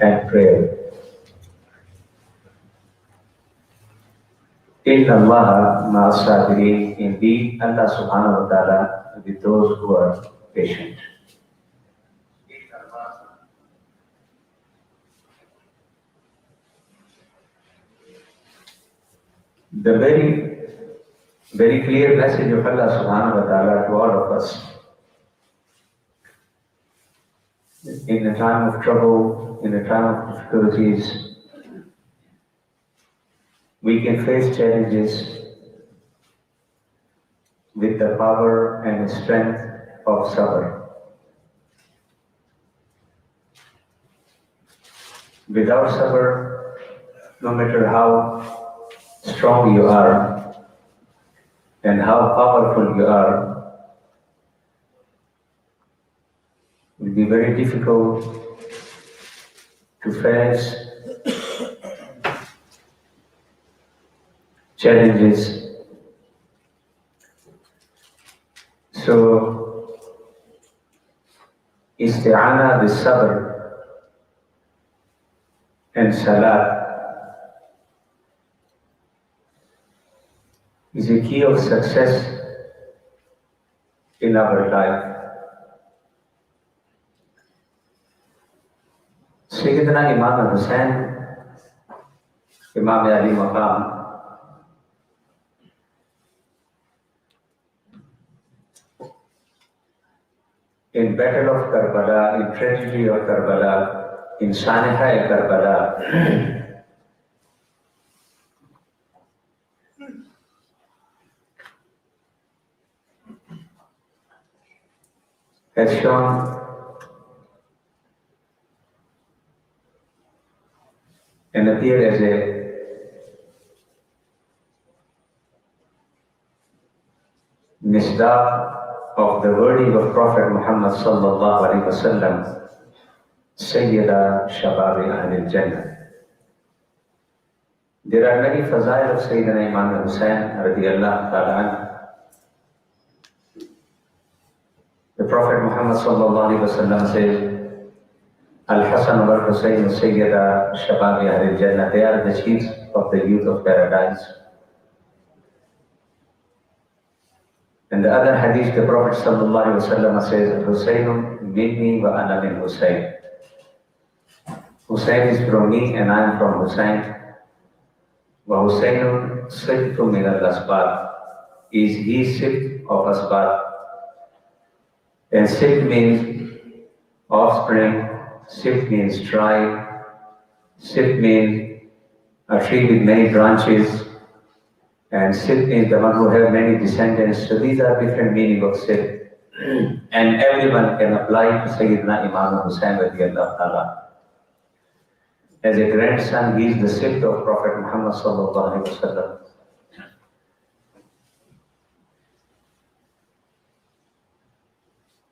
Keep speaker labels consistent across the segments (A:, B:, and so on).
A: and prayer. Inna Allah ma'as-sabirin. Indeed, Allah subhanahu wa ta'ala with those who are patient. The very clear message of Allah subhanahu wa ta'ala to all of us. In a time of trouble, in a time of difficulties, we can face challenges with the power and strength of sabr. Without sabr, no matter how strong you are and how powerful you are, it will be very difficult to face challenges. So, isti'ana with sabr and salat is a key of success in our life. Sayyidina Imam Hussain, Imam Ali Maqam, in Battle of Karbala, in tragedy of Karbala, in Saniha Karbala, has shown and appeared as a misdaq of the wording of Prophet Muhammad sallallahu alaihi wasallam, Sayyida Shababi Ahlil Jannah. There are many fazail of Sayyidina Imam Hussain radiyallahu ta'ala anhu. The Prophet Muhammad sallallahu alaihi wasallam says, Al-Hasan wal-Husayn Sayyida Shababi Ahlil Jannah. They are the chiefs of the youth of paradise. In the other hadith, the Prophet sallallahu alaihi wasallam says, Husaynun minni wa ana min Husayn. Husayn is from me and I am from Husayn. Wa Husaynun sibtu min al-asbab. Is he sibt of asbab? And sibt means offspring. Sibt means tribe. Sibt means a tree with many branches. And sibt means the one who have many descendants. So these are different meanings of sibt. And everyone can apply to Sayyidina Imam Hussain radiyallahu ta'ala. As a grandson, he is the sibt of Prophet Muhammad sallallahu alaihi wasallam.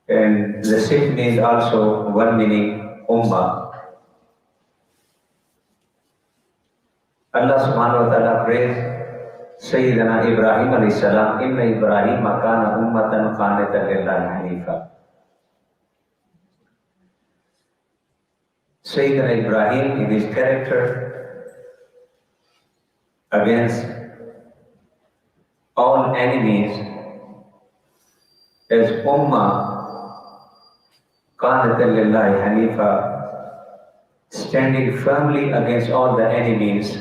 A: And the sibt means also one meaning, ummah. Allah subhanahu wa ta'ala prays Sayyidina Ibrahim alayhi salam, Inna Ibrahim kana ummatan qanatan lillahi hanifa. Sayyidina Ibrahim, in his character against all enemies, as ummah qanatan lillahi hanifa, standing firmly against all the enemies.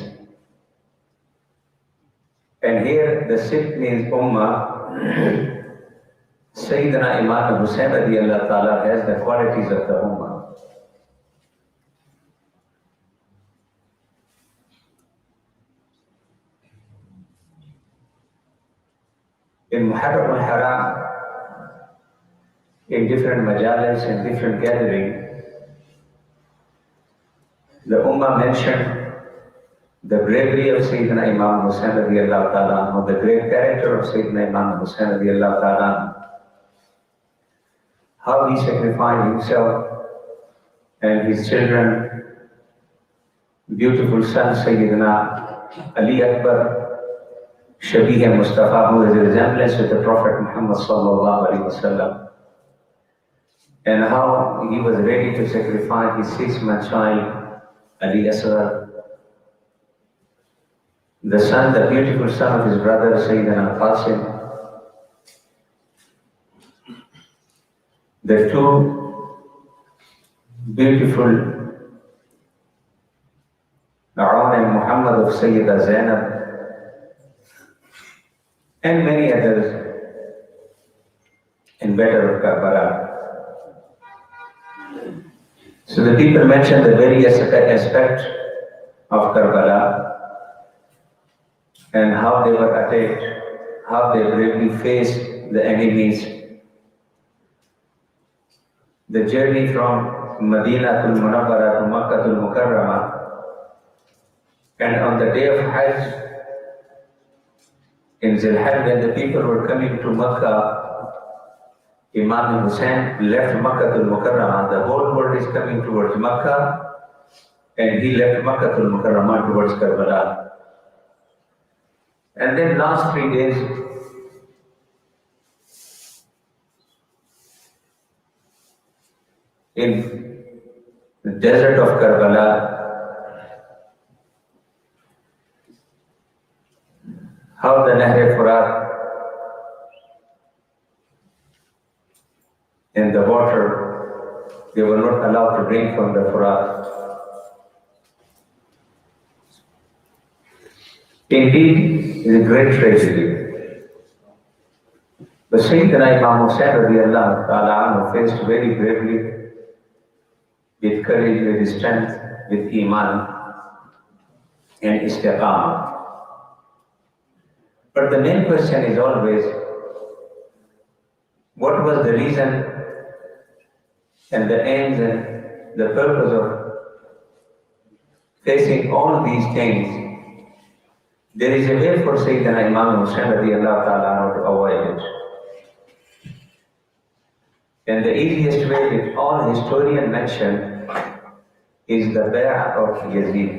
A: And here the sibt means ummah. Sayyidina Imam Hussain radiyallahu ta'ala has the qualities of the ummah. In Muharram al-Haram, in different majalis and different gatherings, the ummah mentioned the bravery of Sayyidina Imam Hussain radiyallahu ta'ala, the great character of Sayyidina Imam Hussain radiyallahu ta'ala, how he sacrificed himself and his children, beautiful son Sayyidina Ali Akbar, Shabih Mustafa, who is a resemblance with the Prophet Muhammad sallallahu alaihi wasallam, and how he was ready to sacrifice his 6-month child Ali Asghar, the son, the beautiful son of his brother Sayyidina Qasim, the two beautiful Aun and Muhammad of Sayyida Zainab, and many others in Battle of Karbala. So the people mention the various aspects of Karbala and how they were attacked, how they bravely faced the enemies. The journey from Medina to Munawwara to Makkah to Mukarramah, and on the day of Hajj in Zilhaj, when the people were coming to Makkah, Imam Hussein left Makkah to Mukarramah. The whole world is coming towards Makkah, and he left Makkah to Mukarramah towards Karbala. And then last 3 days, in the desert of Karbala, how the Nahr Furat and the water, they were not allowed to drink from the Furat. Indeed, it is a great tragedy. But Sayyidina Imam Hussain radiallahu ta'ala anhu faced very bravely, with courage, with strength, with iman and istiqamah. But the main question is always, what was the reason and the aims and the purpose of facing all these things? There is a way for Sayyidina Imam Hussain radiallahu ta'ala anhu to avoid it. And the easiest way which all historians mention is the bay'ah of Yazid.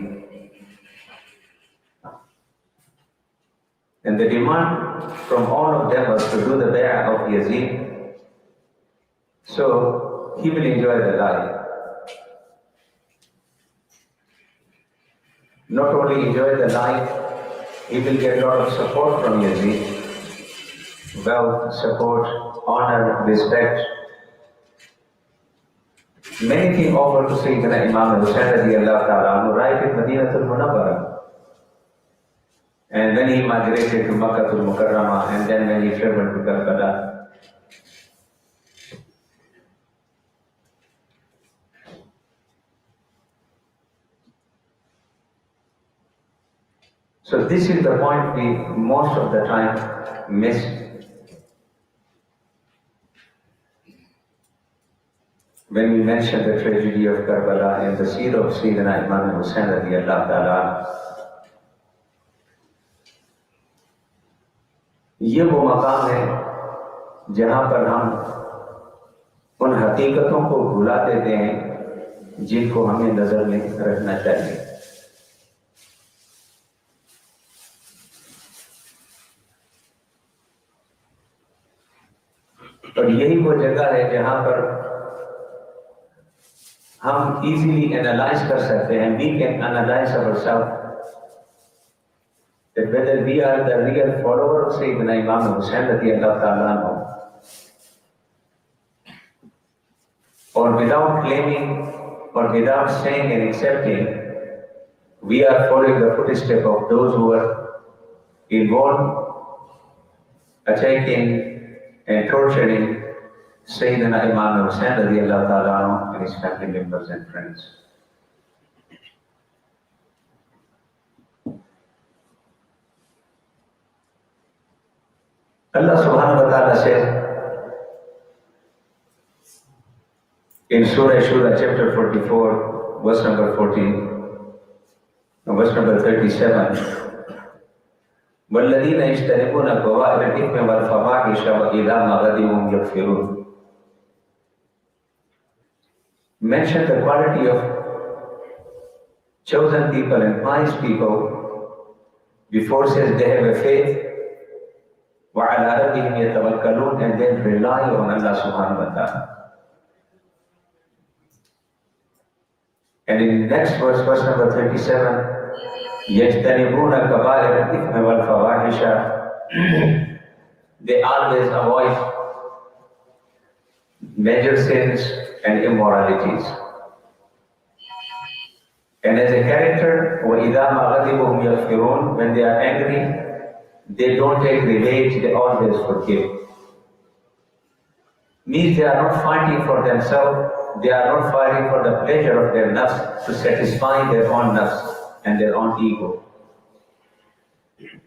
A: And the demand from all of them was to do the bay'ah of Yazid, so he will enjoy the life. Not only enjoy the life, he will get a lot of support from Yazid, wealth, support, honor, respect. Many things offered to Sayyidina Imam Hussain radiallahu ta'ala anhu right in Madinatul Munawwara. And when he migrated to Makkah to Mukarramah, and then when he traveled to Karbala. So this is the point we most of the time miss. When we mention the tragedy of Karbala and the seerah of Sayyidina Imam Hussain radiallahu ta'ala, ये वो मकाम है जहाँ पर हम उन हकीकतों को भुला देते हैं जिनको हमें नजर में रखना चाहिए। और यही वो जगह है जहाँ पर हम इजीली एनालाइज कर सकते हैं, we can analyze ourselves that whether we are the real follower of Sayyidina Imam Hussain radiallahu ta'ala anhu, or without claiming or without saying and accepting, we are following the footsteps of those who are involved, attacking and torturing Sayyidina Imam Hussain radiallahu ta'ala anhu and his family members and friends. Allah subhanahu wa ta'ala says in Surah Shura chapter 44, verse number 14, verse number 37, وَالَّذِينَ يَجْتَنِبُونَ كَبَائِرَ الْإِثْمِ وَالْفَوَاحِشَ وَإِذَا مَا غَضِبُوا هُمْ يَغْفِرُونَ. Mention the quality of chosen people and pious people before says they have a faith, وَعَلَىٰ رَبِّهِمْ يَتَوَكَّلُونَ, and then rely on Allah subhanahu wa ta'ala. And in the next verse, verse number 37, يَجْتَنِبُونَ كَبَائِرَ الْإِثْمِ وَالْفَوَاحِشَ, they always avoid major sins and immoralities. And as a character, وَإِذَا مَا غَضِبُهُمْ يَغْفِرُونَ, when they are angry, they don't take revenge, they always forgive. Means they are not fighting for themselves, they are not fighting for the pleasure of their nafs, to satisfy their own nafs and their own ego.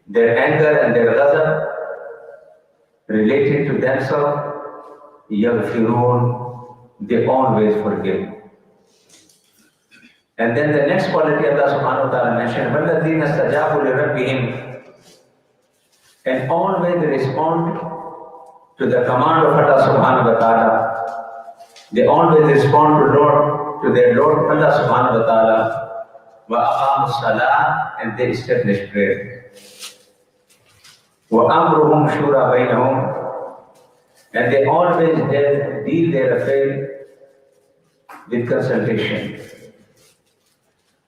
A: Their anger and their ghadab related to themselves, yaghfirun, they always forgive. And then the next quality Allah subhanahu wa ta'ala mentioned, وَالَّذِينَ اسْتَجَابُوا لِرَبِّهِمْ, and always respond to the command of Allah subhanahu wa ta'ala. They always respond to their Lord Allah subhanahu wa ta'ala. وَأَقَامُوا الصَّلَاةَ, and they establish prayer. وَأَمْرُهُمْ شُورَى بَيْنَهُمْ, and they always deal their affair with consultation.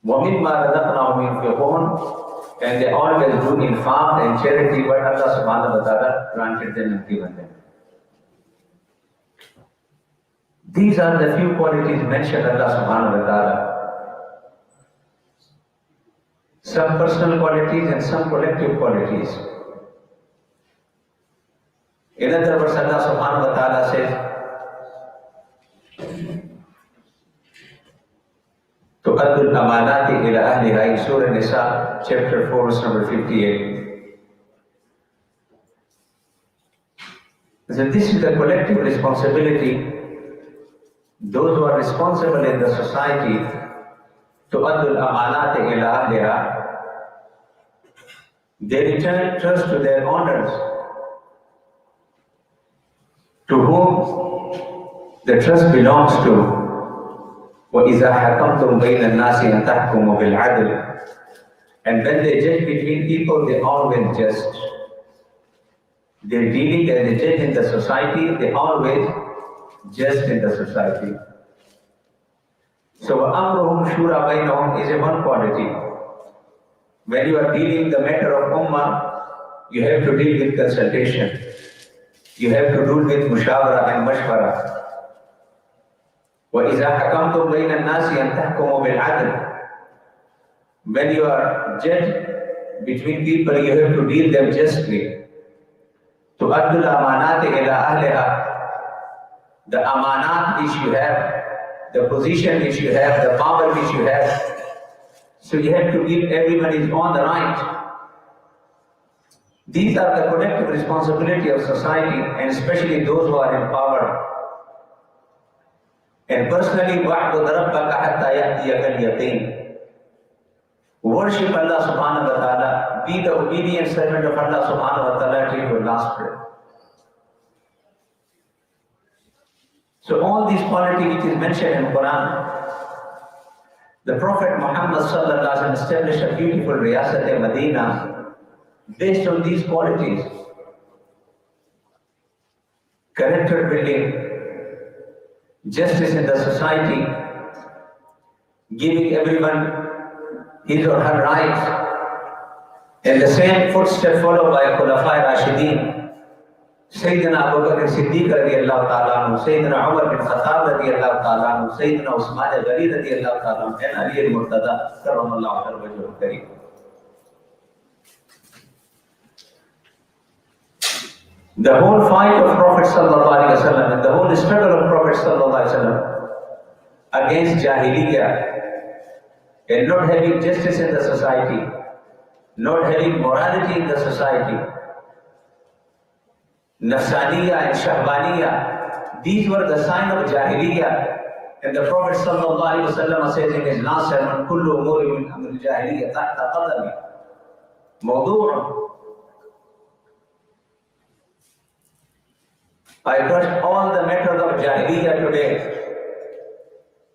A: وَمِمَّا رَزَقْنَاهُمْ يُنْفِقُونَ, and they always do infaq and charity what Allah subhanahu wa ta'ala granted them and given them. These are the few qualities mentioned Allah subhanahu wa ta'ala. Some personal qualities and some collective qualities. In other words, Allah subhanahu wa ta'ala says, تُؤَدُّ الْأَمَانَاتِ إِلَى أَهْلِهَا, in Surah Nisa, chapter 4, verse number 58. So this is the collective responsibility. Those who are responsible in the society, تُؤَدُّ الْأَمَانَاتِ إِلَى أَهْلِهَا, they return trust to their owners, to whom the trust belongs to. وَإِذَا حَكَمْتُمْ بَيْنَ النَّاسِ أَن تَحْكُمُوا بِالْعَدْلِ, and when they judge between people, they always just. They're dealing as a judge in the society, they always just in the society. So وَأَمْرُهُمْ شُورَى بَيْنَهُمْ is a one quality. When you are dealing the matter of ummah, you have to deal with consultation. You have to deal with mushawara and mashwara. وَإِذَا حَكَمْتُمْ بَيْنَ النَّاسِ أَن تَحْكُمُوا بِالْعَدْلِ, when you are judge between people, you have to deal them justly. تُؤَدُّ الْأَمَانَاتِ إِلَى أَهْلِهَا, the amanat which you have, the position which you have, the power which you have, so you have to give everybody on the right. These are the collective responsibility of society, and especially those who are in power. And personally, وَاعْبُدْ رَبَّكَ حَتَّى يَأْتِيَكَ الْيَقِينُ, worship Allah subhanahu wa ta'ala, be the obedient servant of Allah subhanahu wa ta'ala till your last breath. So all these qualities which is mentioned in Quran, the Prophet Muhammad sallallahu alaihi wasallam established a beautiful Riyasat-e-Madina based on these qualities. Character building, justice in the society, giving everyone his or her rights, and the same footstep followed by Khulafai Rashidin, Sayyidina Abu Bakr Siddiq radiyallahu ta'ala anhu, Sayyidina Umar bin Khattab radiyallahu ta'ala anhu, Sayyidina Usman al-Ghani radiyallahu ta'ala anhu, and Ali al-Murtada karramallahu wajhahu al-kareem. The whole fight of Prophet sallallahu alaihi wasallam and the whole struggle of Prophet sallallahu alaihi wasallam against Jahiliyyah and not having justice in the society, not having morality in the society, Nafsaniyah and Shahbaniyah, these were the sign of Jahiliyyah. And the Prophet sallallahu alaihi wasallam says in his last sermon, "Kullu umuri min amri jahiliyyah tahta qadami mawdu'un." I trust all the matters of Jahiliyyah today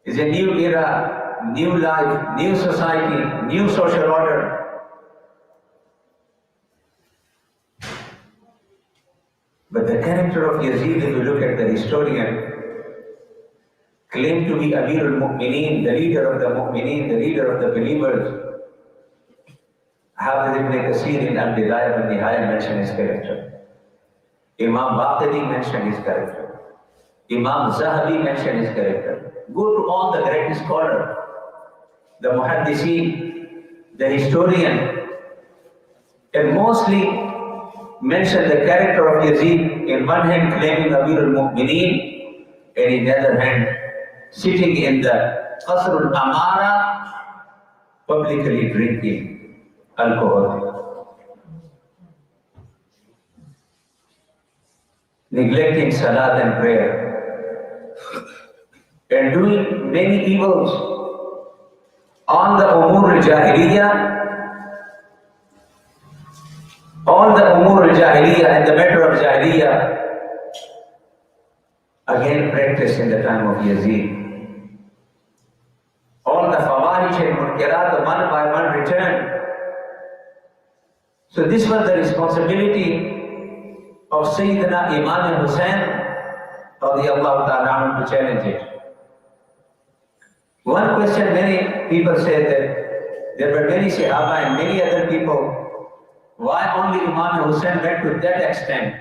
A: is a new era, new life, new society, new social order. But the character of Yazid, if you look at the historian, claimed to be Amir al-Mu'mineen, the leader of the Mu'mineen, the leader of the believers. Hafiz ibn Kathir in Al-Bidayah wa Nihaya mentioned his character. Imam Baqidi mentioned his character. Imam Zahabi mentioned his character. Go to all the great scholars, the Muhaddiseen, the historian, and mostly mention the character of Yazid, in one hand claiming Amir al-Mu'mineen, and in the other hand sitting in the Qasr al-Amara, publicly drinking alcohol, neglecting salat and prayer, and doing many evils on the umur al-jahiliyyah. All the umur al-jahiliyyah and the matter of jahiliyyah again practiced in the time of Yazid. All the fawahish and munkarat one by one returned. So this was the responsibility of Sayyidina Imam Hussain radiyallahu ta'ala to challenge it. One question many people said that there were many Sahaba and many other people. Why only Imam Hussain went to that extent?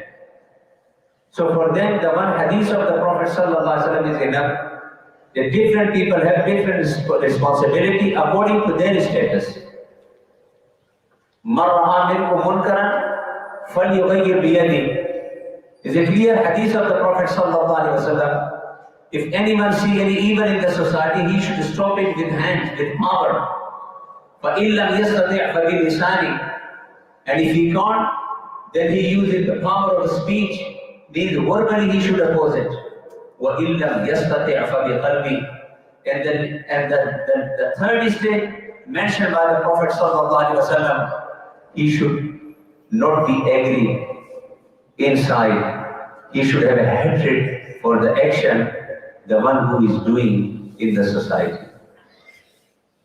A: So for them, the one hadith of the Prophet ﷺ is enough. The different people have different responsibility according to their status. مَنْ رَأَى مِنْكُمْ مُنْكَرًا فَلْيُغَيِّرْ بِيَدِهِ. Is it clear hadith of the Prophet ﷺ? If anyone see any evil in the society, he should stop it with hands, with power. فَإِنْ لَمْ يَسْتَطِعْ فَبِلِسَانِهِ. And if he can't, then he uses the power of speech, means verbally he should oppose it. وَإِن لَمْ يَسْتَطِعْ فَبِقَلْبِهِ. And the third state mentioned by the Prophet ﷺ, he should not be angry inside. He should have a hatred for the action the one who is doing in the society.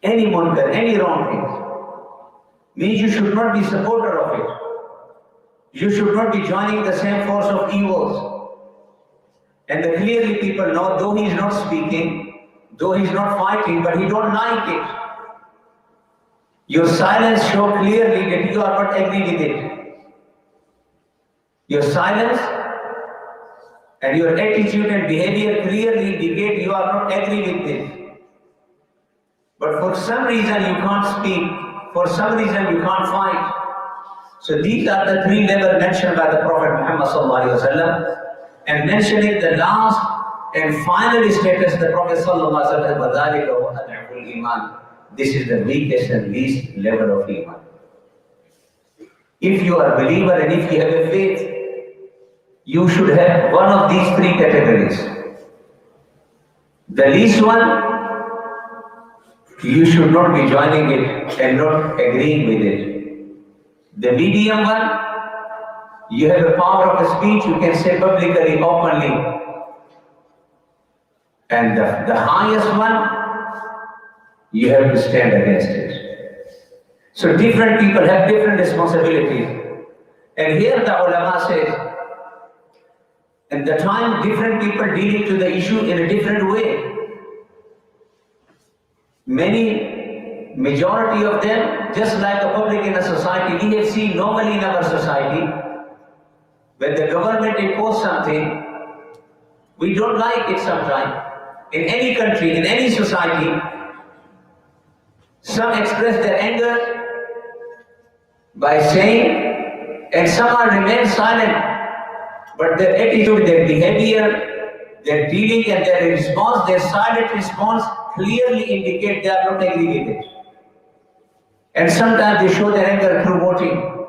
A: Any munkar, any wrong thing, means you should not be supporter of it. You should not be joining the same force of evils. And clearly people know, though he is not speaking, though he is not fighting, but he don't like it. Your silence shows clearly that you are not agree with it. Your silence and your attitude and behavior clearly indicate you are not agree with it. But for some reason you can't speak. For some reason you can't fight. So these are the three levels mentioned by the Prophet Muhammad sallallahu alaihi wasallam, and mentioning the last and final status the Prophet sallallahu alaihi wasallam, this is the weakest and least level of iman. If you are a believer and if you have a faith, you should have one of these three categories. The least one, you should not be joining it and not agreeing with it. The medium one, you have a power of speech, you can say publicly, openly. And the highest one, you have to stand against it. So different people have different responsibilities. And here the ulama says, at the time different people dealing to the issue in a different way. Majority of them, just like the public in a society, we have seen normally in our society, when the government imposes something, we don't like it sometimes. In any country, in any society, some express their anger by saying, and some are remain silent, but their attitude, their behavior, their dealing and their response, their silent response clearly indicate they are not agree with it. And sometimes they show their anger through voting.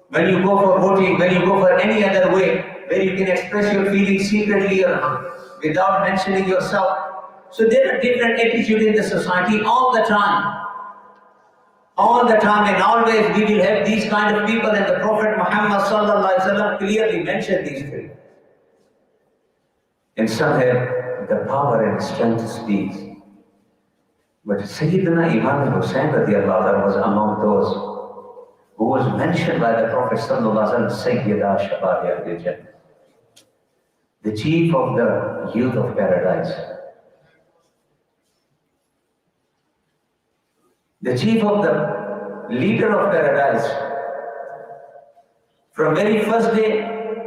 A: When you go for voting, when you go for any other way, where you can express your feelings secretly or without mentioning yourself. So there are different attitudes in the society all the time. All the time and always we will have these kind of people, and the Prophet Muhammad sallallahu alaihi wasallam clearly mentioned these three. And some have the power and strength to speak. But Sayyidina Imam Hussain radiallahu anhu was among those who was mentioned by the Prophet sallallahu alaihi wasallam, Sayyida Shabab al-Jannah, the chief of the youth of paradise. the chief of the leader of paradise, from very first day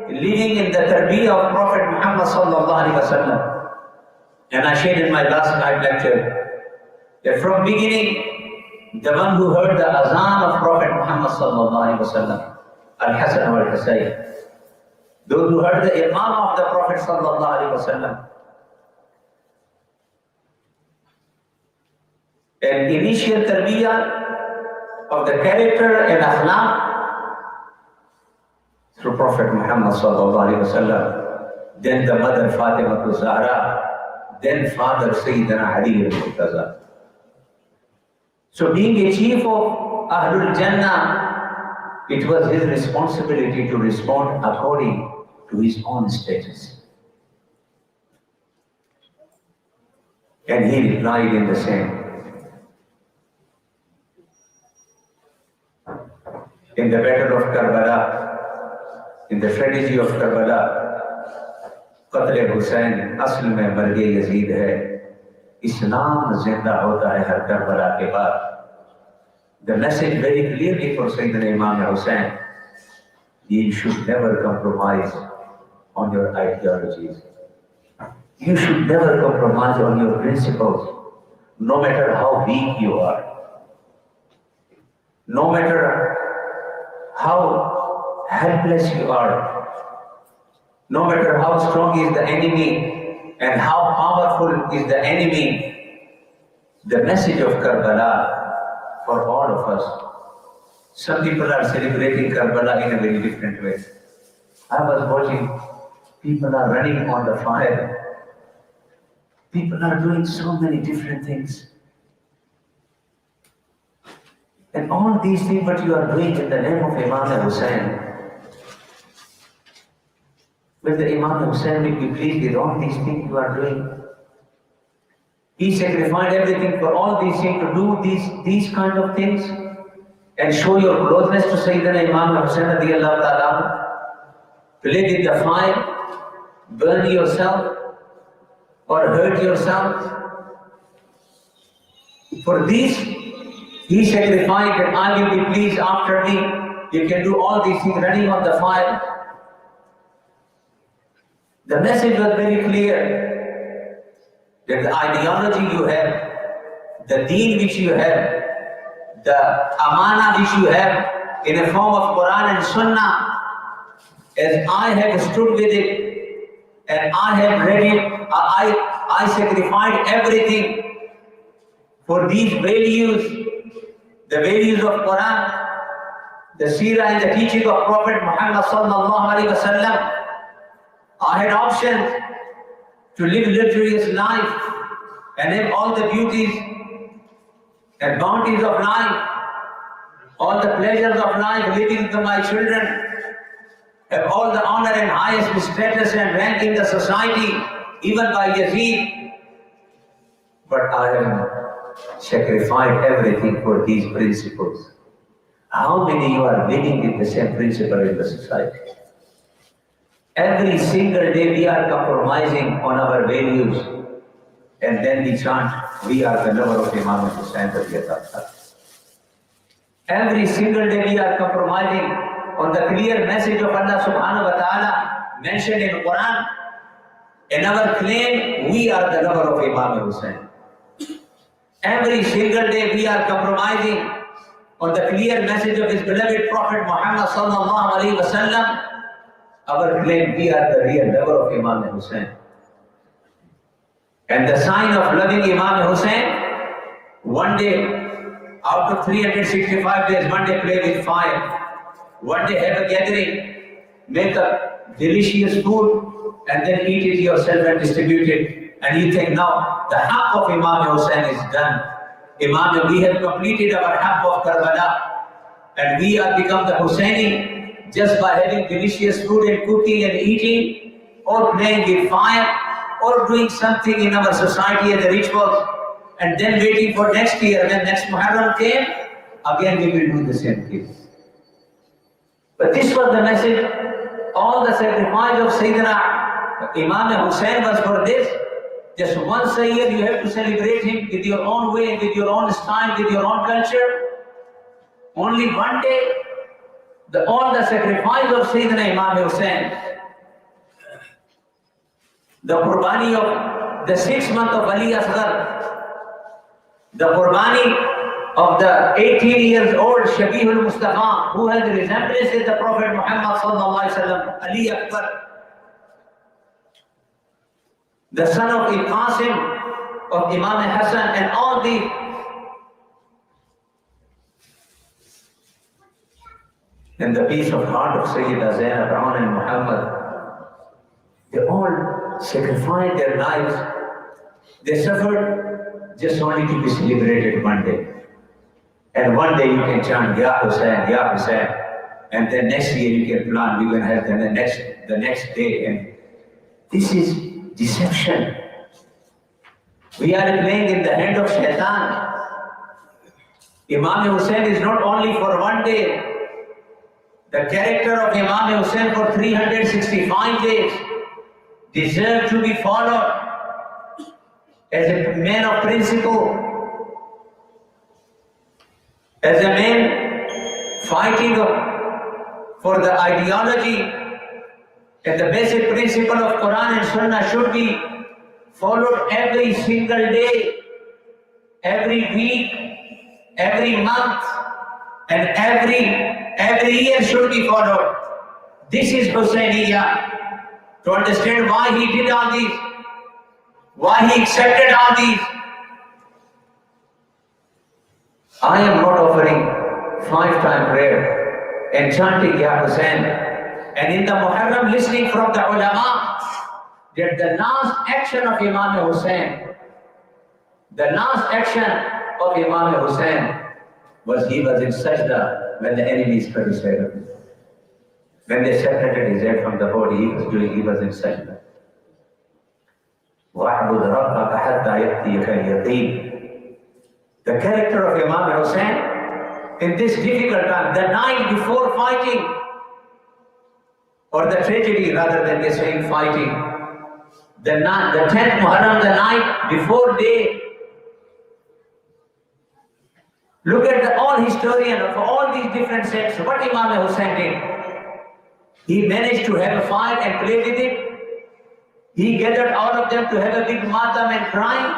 A: living in the tarbiyah of Prophet Muhammad sallallahu alaihi wasallam. And I shared in my last night lecture that from beginning, the one who heard the azan of Prophet Muhammad sallallahu alaihi wasallam, Al-Hasan or Al-Husayn, those who heard the imam of the Prophet sallallahu alaihi wasallam, an initial tarbiyah of the character and akhlaq through Prophet Muhammad sallallahu alaihi wasallam, then the mother Fatima Zahra, then father Sayyidina Ali al-Murtaza. So being a chief of Ahlul Jannah, it was his responsibility to respond according to his own status. And he replied in the same. In the battle of Karbala, in the tragedy of Karbala, Qatl Hussain asl mein marge Yazid hai. Islam zinda hota hai har Karbala ke baad. The message very clearly for Sayyidina Imam Hussain: you should never compromise on your ideologies. You should never compromise on your principles, no matter how weak you are, no matter how helpless you are, no matter how strong is the enemy and how powerful is the enemy. The message of Karbala for all of us. Some people are celebrating Karbala in a very different way. I was watching, people are running on the fire. People are doing so many different things. And all these things what you are doing in the name of Imam Hussain. Will the Imam Hussain will be pleased with all these things you are doing? He sacrificed everything for all these things, to do these kind of things and show your closeness to Sayyidina Imam Hussain radiallahu ta'ala, to live in the fire, burn yourself or hurt yourself. For this, he sacrificed that I will be pleased after me. You can do all these things running on the fire. The message was very clear that the ideology you have, the deen which you have, the amana which you have in a form of Quran and Sunnah, as I have stood with it and I have read it, I sacrificed everything for these values, the values of Quran, the seerah and the teaching of Prophet Muhammad sallallahu alaihi wasallam. I had options to live luxurious life and have all the beauties and bounties of life, all the pleasures of life, living to my children, have all the honor and highest status and rank in the society, even by Yazid. But I have sacrificed everything for these principles. How many you are living with the same principle in the society? Every single day we are compromising on our values, and then we chant, we are the lover of Imam Hussain. Every single day we are compromising on the clear message of Allah subhanahu wa ta'ala mentioned in Quran, and our claim, we are the lover of Imam Hussain. Every single day we are compromising on the clear message of his beloved Prophet Muhammad sallallahu alaihi wasallam. Our claim, we are the real lover of Imam Hussain. And the sign of loving Imam Hussain, one day, out of 365 days, one day play with fire, one day have a gathering, make a delicious food, and then eat it yourself and distribute it. And you think, now, the haqq of Imam Hussain is done. Imam, we have completed our haqq of Karbala, and we are become the Hussaini, just by having delicious food and cooking and eating, or playing with fire, or doing something in our society as a ritual, and then waiting for next year. When next Muharram came, again we will do the same thing. But this was the message. All the sacrifice of Sayyidina Imam Hussain was for this, Just once a year you have to celebrate him with your own way, with your own style, with your own culture. Only one day, all the sacrifice of Sayyidina Imam Hussain, the Qurbani of the 6th month of Ali Asghar, the Qurbani of the 18 years old Shabihul Mustafa, who has resemblance with the Prophet Muhammad sallallahu alaihi wasallam, Ali Akbar, the son of Qasim, of Imam Hassan, and all the and the peace of heart of Sayyida Zainab, Aun and Muhammad, they all sacrificed their lives. They suffered just only to be celebrated one day. And one day you can chant Ya Hussain, Ya Hussain, and then next year you can plan we're going to have the next day. And this is deception. We are playing in the hand of Shaitan. Imam Hussain is not only for one day. The character of Imam Hussain for 365 days deserves to be followed as a man of principle, as a man fighting for the ideology, and the basic principle of Quran and Sunnah should be followed every single day, every week, every month, and every year should be followed. This is Hussainiyya. To understand why he did all these, why he accepted all these. I am not offering 5-time prayer and chanting Ya Hussain, and in the Muharram listening from the ulama that the last action of Imam Hussain, the last action of Imam Hussain was he was in sajda when the enemies cut his head off. When they separated his head from the body, he was in sajda. وَاعْبُدْ رَبَّكَ حَتَّى يَأْتِيَكَ الْيَقِينُ. The character of Imam Hussain in this difficult time, the night before fighting, or the tragedy rather than they saying fighting, the 10th Muharram, the night before day. Look at all historians of all these different sects, what Imam Hussain did. He managed to have a fight and play with it. He gathered all of them to have a big matam and crying.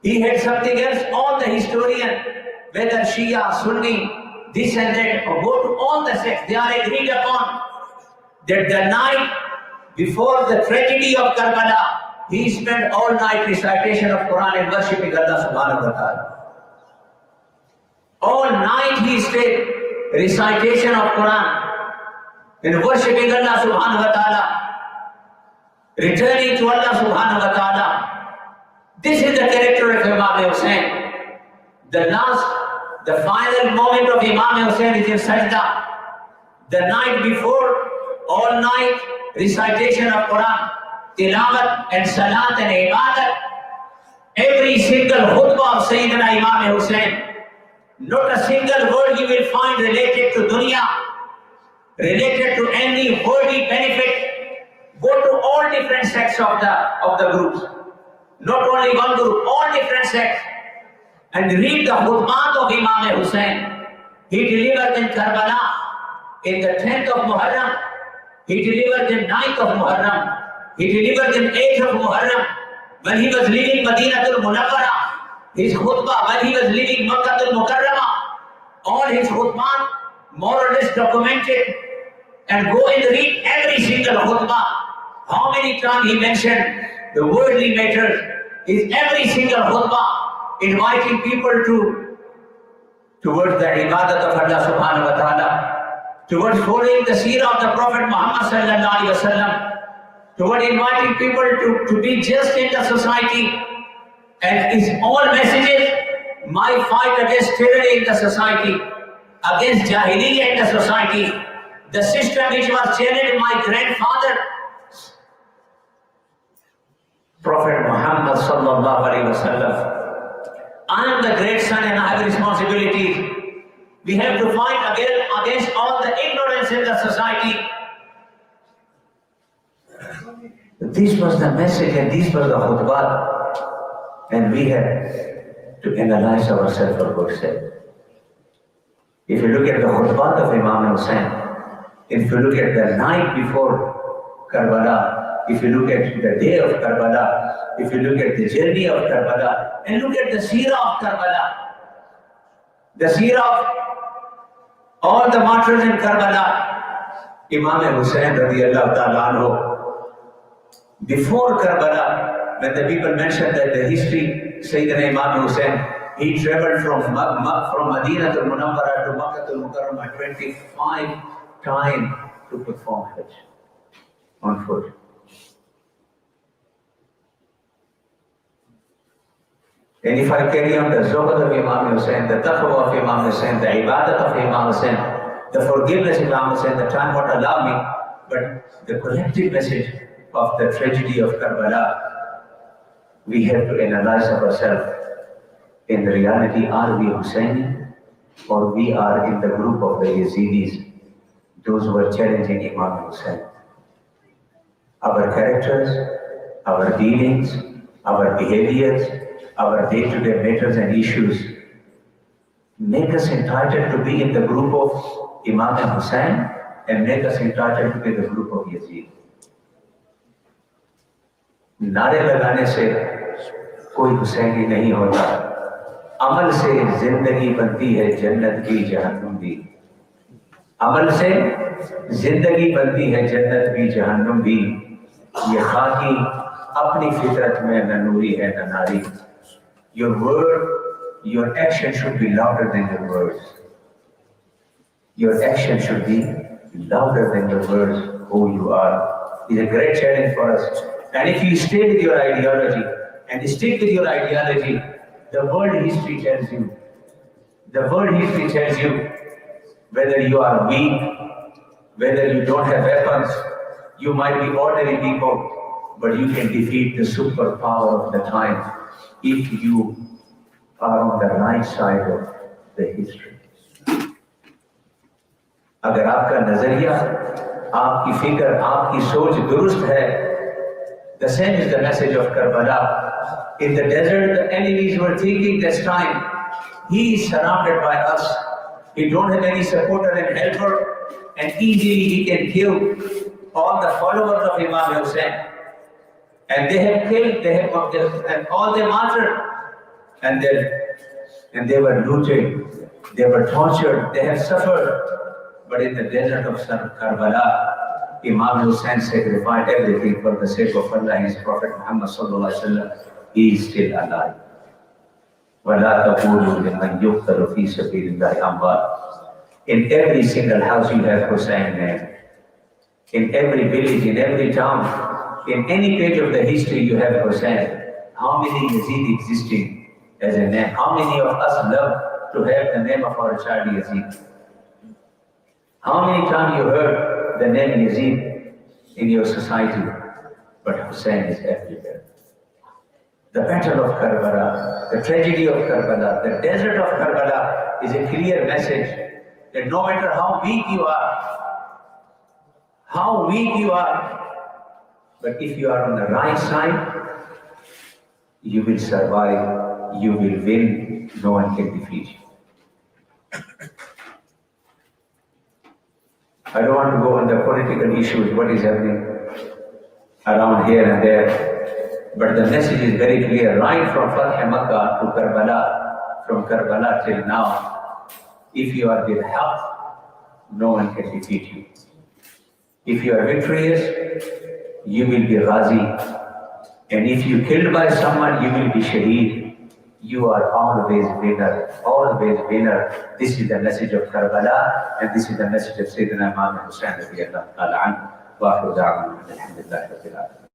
A: He had something else. All the historians, whether Shia, Sunni, this and that, or go to all the sects, they are agreed upon that the night before the tragedy of Karbala, he spent all night recitation of Quran and worshipping Allah subhanahu wa ta'ala. All night he stayed recitation of Quran and worshipping Allah subhanahu wa ta'ala, returning to Allah subhanahu wa ta'ala. This is the character of Imam Hussain. The final moment of Imam Hussain is in sajda. The night before, all night recitation of Quran, tilawat and salat and ibadat. Every single khutbah of Sayyidina Imam Hussain, not a single word you will find related to dunya, related to any worldly benefit. Go to all different sects of the groups. Not only one group, all different sects. And read the khutbah of Imam Hussain. He delivered in Karbala in the 10th of Muharram. He delivered in 9th of Muharram. He delivered in 8th of Muharram. When he was leaving Madinatul Munawwara, his khutbah, when he was leaving Makkatul Mukarramah, all his khutbah more or less documented. And go and read every single khutbah. How many times he mentioned the worldly matters. Is every single khutbah inviting people towards the ibadat of Allah subhanahu wa ta'ala, towards following the seerah of the Prophet Muhammad sallallahu alaihi wasallam, towards inviting people to be just in the society. And his all messages, my fight against tyranny in the society, against jahiliyyah in the society, the system which was challenged my grandfather, Prophet Muhammad sallallahu alaihi wasallam. I am the great son and I have responsibilities. We have to fight against all the ignorance in the society. This was the message and this was the khutbah. And we had to analyze ourselves for God's sake. If you look at the khutbah of Imam Hussain, if you look at the night before Karbala, if you look at the day of Karbala, if you look at the journey of Karbala, and look at the seerah of Karbala, the seerah of all the martyrs in Karbala, Imam Hussain radiallahu ta'ala anhu, before Karbala, when the people mentioned that the history, Sayyidina Imam Hussain, he traveled from Madinah to Munawwara to Makkah to Mukarramah 25 times to perform Hajj on foot. And if I carry on the zuhd of Imam Hussain, the taqwa of Imam Hussain, the ibadat of Imam Hussain, the forgiveness of Imam Hussain, the time won't allow me, but the collective message of the tragedy of Karbala, we have to analyze ourselves. In reality, are we Hussaini or we are in the group of the Yazidis, those who are challenging Imam Hussain? Our characters, our dealings, our behaviors, our day-to-day matters and issues make us entitled to be in the group of Imam Hussain and make us entitled to be in the group of Yazid. नारे लगाने से कोई हुसैनी नहीं होता, अमल से जिंदगी बनती है जन्नत की जहन्नुम भी, अमल से जिंदगी बनती है जन्नत की जहन्नुम भी, ये खाकी अपनी फितरत में न नूरी है न नारी. Your word, your action should be louder than your words. Your action should be louder than your words, who you are. It's a great challenge for us. And if you stay with your ideology and stick with your ideology, the world history tells you, whether you are weak, whether you don't have weapons, you might be ordinary people, but you can defeat the superpower of the time if you are on the right side of the history. अगर आपका नजरिया, आपकी फिक्र, आपकी सोच दुरुस्त है, the same is the message of Karbala. In the desert, the enemies were thinking this time, he is surrounded by us. We don't have any supporter and helper, and easily he can kill all the followers of Imam Hussain. And they have killed, and all they martyred. And they were looted, they were tortured, they have suffered. But in the desert of Karbala, Imam Hussain sacrificed everything for the sake of Allah and His Prophet Muhammad sallallahu alaihi wasallam. He is still alive. وَلَا تَقُولُوا لِمَنْ يُقْتَلُ فِي سَبِيلِ اللَّهِ أَمْوَاتٌ. In every single house you have Hussain name. In every village, in every town, in any page of the history you have Hussain. How many Yazid existing as a name? How many of us love to have the name of our child Yazid? How many times you heard the name Yazid in your society? But Hussain is everywhere. The battle of Karbala, the tragedy of Karbala, the desert of Karbala is a clear message that no matter how weak you are, but if you are on the right side, you will survive, you will win, no one can defeat you. I don't want to go on the political issues, what is happening around here and there. But the message is very clear, right from Fath Makkah to Karbala, from Karbala till now. If you are with health, no one can defeat you. If you are victorious, you will be Ghazi. And if you killed by someone, you will be Shaheed. You are always winner, always winner. This is the message of Karbala, and this is the message of Sayyidina Imam Hussain radiallahu ta'ala anhu. Wa akhiru da'wana alhamdulillahi rabbil alamin.